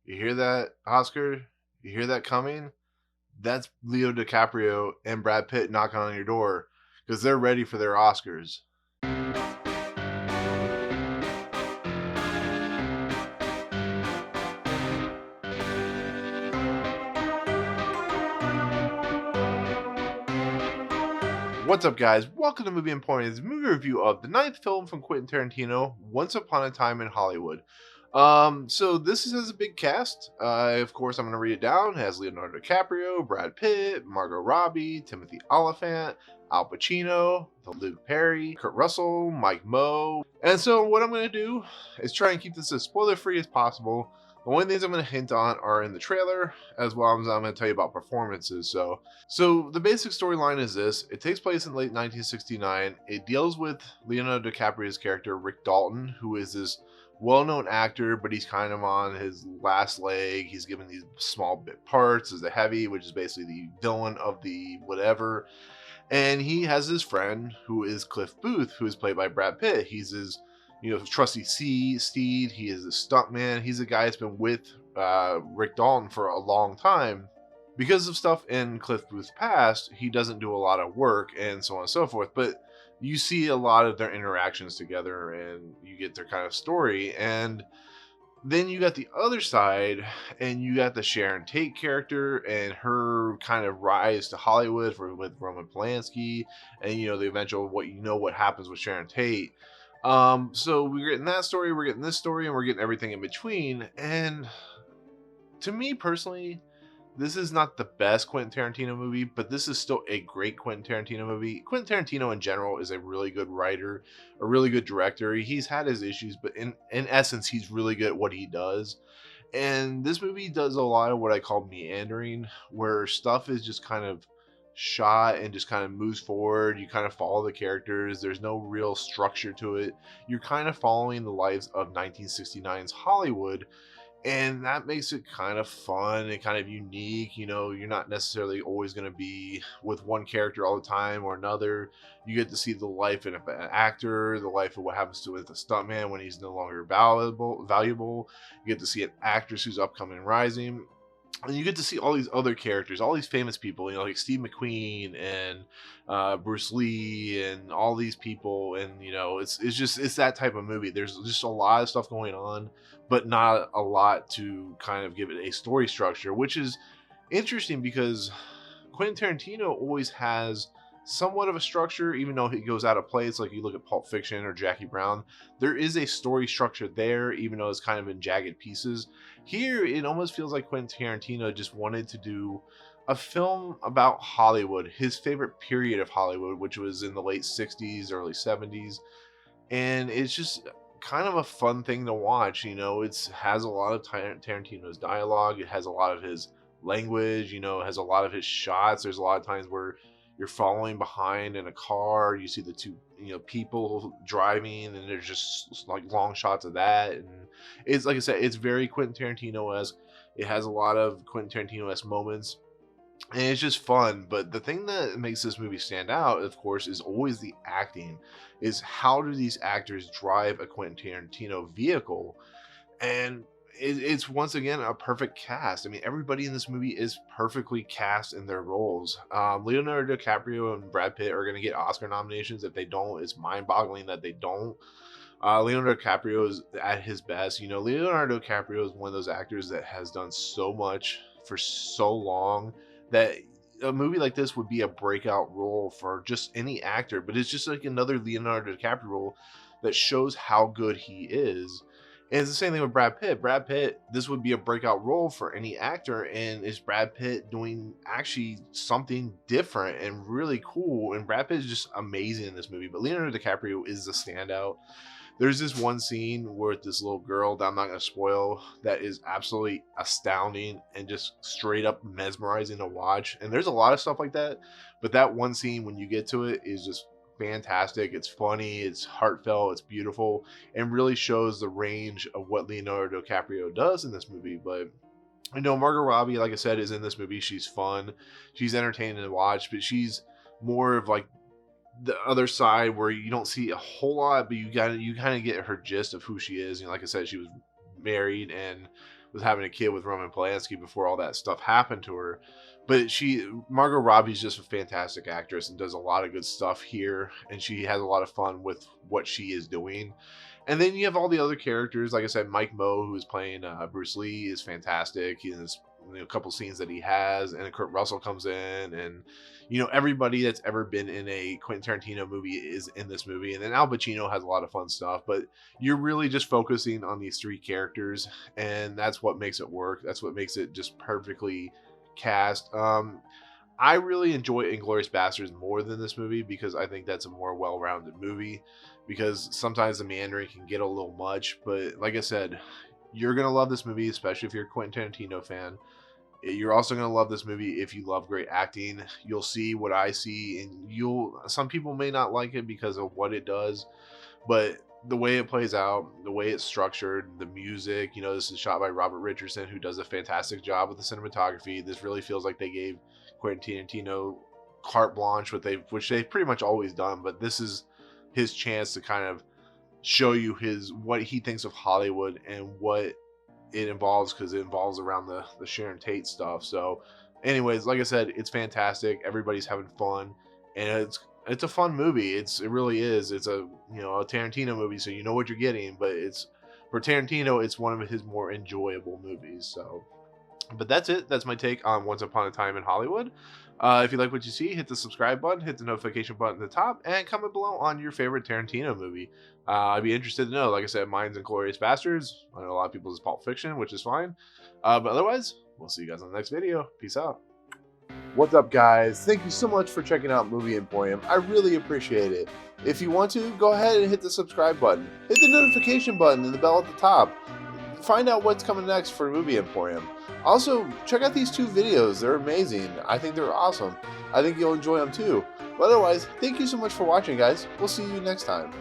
You hear that, Oscar? You hear that coming? That's Leo DiCaprio and Brad Pitt knocking on your door because they're ready for their Oscars. What's up, guys? Welcome to Movie and Pointed's movie review of the ninth film from Quentin Tarantino, Once Upon a Time in Hollywood. So this has a big cast. Of course, I'm going to read it down. It has Leonardo DiCaprio, Brad Pitt, Margot Robbie, Timothy Olyphant, Al Pacino, Luke Perry, Kurt Russell, Mike Moe. And so what I'm going to do is try and keep this as spoiler-free as possible. The only things I'm going to hint on are in the trailer, as well as I'm going to tell you about performances. So the basic storyline is this. It takes place in late 1969. It deals with Leonardo DiCaprio's character, Rick Dalton, who is this well-known actor, but he's kind of on his last leg. He's given these small bit parts as the heavy, which is basically the villain of the whatever. And he has his friend who is Cliff Booth, who is played by Brad Pitt. He's his, trusty steed. He is a stuntman. He's a guy that's been with Rick Dalton for a long time. Because of stuff in Cliff Booth's past, he doesn't do a lot of work and so on and so forth. But you see a lot of their interactions together and you get their kind of story. And then you got the other side, and you got the Sharon Tate character and her kind of rise to Hollywood with Roman Polanski, and the eventual what happens with Sharon Tate. So we're getting that story, we're getting this story, and we're getting everything in between. And to me personally, this is not the best Quentin Tarantino movie, but this is still a great Quentin Tarantino movie. Quentin Tarantino in general is a really good writer, a really good director. He's had his issues, but in essence, he's really good at what he does. And this movie does a lot of what I call meandering, where stuff is just kind of shot and just kind of moves forward. You kind of follow the characters. There's no real structure to it. You're kind of following the lives of 1969's Hollywood, and that makes it kind of fun and kind of unique. You're not necessarily always going to be with one character all the time or another. You get to see the life of an actor, the life of what happens to with a stuntman when he's no longer valuable. You get to see an actress who's upcoming and rising, and you get to see all these other characters, all these famous people, like Steve McQueen and Bruce Lee and all these people. And it's that type of movie. There's just a lot of stuff going on, but not a lot to kind of give it a story structure, which is interesting because Quentin Tarantino always has somewhat of a structure, even though he goes out of place. Like you look at Pulp Fiction or Jackie Brown, there is a story structure there, even though it's kind of in jagged pieces. Here, it almost feels like Quentin Tarantino just wanted to do a film about Hollywood, his favorite period of Hollywood, which was in the late 60s, early 70s. And it's just kind of a fun thing to watch. It has a lot of Tarantino's dialogue, it has a lot of his language, it has a lot of his shots. There's a lot of times where you're following behind in a car, you see the two people driving, and there's just like long shots of that. And it's, like I said, it's very Quentin Tarantino-esque. It has a lot of Quentin Tarantino-esque moments, and it's just fun. But the thing that makes this movie stand out, of course, is always the acting. Is how do these actors drive a Quentin Tarantino vehicle? And it's once again a perfect cast. I mean, everybody in this movie is perfectly cast in their roles. Leonardo DiCaprio and Brad Pitt are going to get Oscar nominations. If they don't, it's mind-boggling that they don't. Leonardo DiCaprio is at his best. Leonardo DiCaprio is one of those actors that has done so much for so long that a movie like this would be a breakout role for just any actor. But it's just like another Leonardo DiCaprio role that shows how good he is. And it's the same thing with Brad Pitt. Brad Pitt, this would be a breakout role for any actor, and is Brad Pitt doing actually something different and really cool. And Brad Pitt is just amazing in this movie, but Leonardo DiCaprio is the standout. There's this one scene where this little girl that I'm not going to spoil that is absolutely astounding and just straight up mesmerizing to watch. And there's a lot of stuff like that, but that one scene, when you get to it, is just fantastic. It's funny, it's heartfelt, it's beautiful, and really shows the range of what Leonardo DiCaprio does in this movie. But Margot Robbie, like I said, is in this movie. She's fun, she's entertaining to watch, but she's more of like the other side where you don't see a whole lot, but you kind of get her gist of who she is. Like I said, she was married and was having a kid with Roman Polanski before all that stuff happened to her. But Margot Robbie's just a fantastic actress and does a lot of good stuff here, and she has a lot of fun with what she is doing. And then you have all the other characters. Like I said, Mike Moe, who is playing Bruce Lee, is fantastic. He has a couple scenes that he has, and Kurt Russell comes in, and everybody that's ever been in a Quentin Tarantino movie is in this movie. And then Al Pacino has a lot of fun stuff, but you're really just focusing on these three characters, and that's what makes it work. That's what makes it just perfectly cast. I really enjoy Inglourious Basterds more than this movie because I think that's a more well-rounded movie, because sometimes the meandering can get a little much. But like I said, you're going to love this movie, especially if you're a Quentin Tarantino fan. You're also going to love this movie if you love great acting. You'll see what I see, and some people may not like it because of what it does, but the way it plays out, the way it's structured, the music, this is shot by Robert Richardson, who does a fantastic job with the cinematography. This really feels like they gave Quentin Tarantino carte blanche, which they've pretty much always done, but this is his chance to kind of show you what he thinks of Hollywood and what it involves, because it involves around the Sharon Tate stuff. So anyways, like I said, it's fantastic. Everybody's having fun, and it's a fun movie. It really is. It's a a Tarantino movie, so you know what you're getting. But for Tarantino, it's one of his more enjoyable movies. So, but that's it. That's my take on Once Upon a Time in Hollywood. If you like what you see, hit the subscribe button, hit the notification button at the top, and comment below on your favorite Tarantino movie. I'd be interested to know. Like I said, mine's Inglourious Basterds. I know a lot of people's is Pulp Fiction, which is fine. But otherwise, we'll see you guys on the next video. Peace out. What's up, guys? Thank you so much for checking out Movie Emporium. I really appreciate it. If you want to, go ahead and hit the subscribe button. Hit the notification button and the bell at the top. Find out what's coming next for Movie Emporium. Also, check out these 2 videos. They're amazing. I think they're awesome. I think you'll enjoy them too. But otherwise, thank you so much for watching, guys. We'll see you next time.